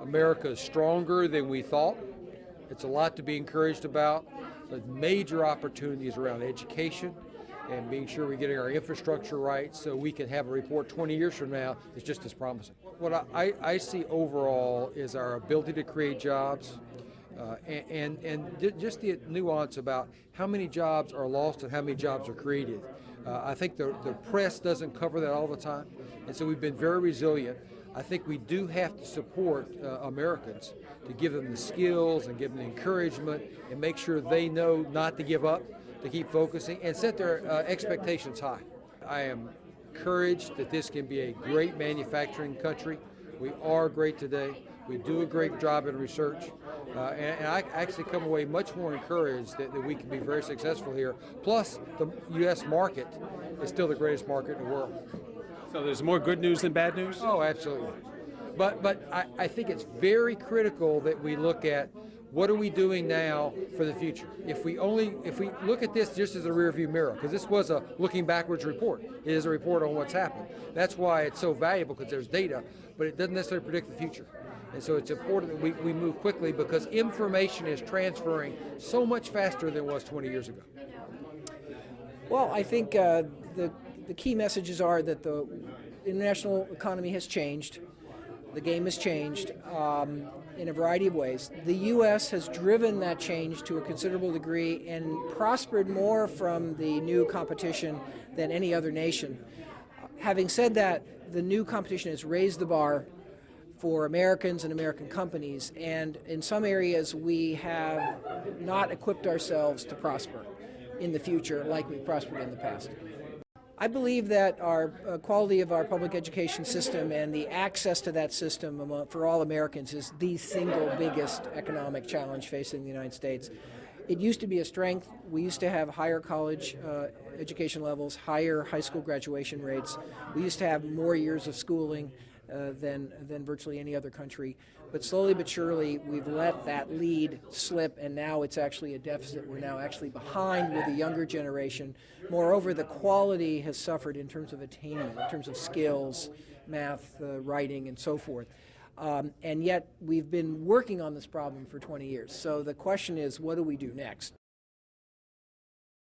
America is stronger than we thought. It's a lot to be encouraged about. There's major opportunities around education and being sure we're getting our infrastructure right so we can have a report 20 years from now that's just as promising. What I see overall is our ability to create jobs and just the nuance about how many jobs are lost and how many jobs are created. I think the press doesn't cover that all the time, and so we've been very resilient. I think we do have to support Americans to give them the skills and give them the encouragement and make sure they know not to give up, to keep focusing and set their expectations high. I am encouraged that this can be a great manufacturing country. We are great today. We do a great job in research. And I actually come away much more encouraged that we can be very successful here. Plus, the U.S. market is still the greatest market in the world. So there's more good news than bad news? Oh, absolutely. But I think it's very critical that we look at what are we doing now for the future. If we look at this just as a rearview mirror, because this was a looking backwards report. It is a report on what's happened. That's why it's so valuable, because there's data, but it doesn't necessarily predict the future. And so it's important that we move quickly, because information is transferring so much faster than it was 20 years ago. Well, I think the key messages are that the international economy has changed. The game has changed in a variety of ways. The U.S. has driven that change to a considerable degree and prospered more from the new competition than any other nation. Having said that, the new competition has raised the bar for Americans and American companies, and in some areas we have not equipped ourselves to prosper in the future like we've prospered in the past. I believe that our quality of our public education system and the access to that system for all Americans is the single biggest economic challenge facing the United States. It used to be a strength. We used to have higher college education levels, higher high school graduation rates. We used to have more years of schooling than virtually any other country. But slowly but surely, we've let that lead slip, and now it's actually a deficit. We're now actually behind with the younger generation. Moreover, the quality has suffered in terms of attainment, in terms of skills, math, writing, and so forth. And yet, we've been working on this problem for 20 years. So the question is, what do we do next?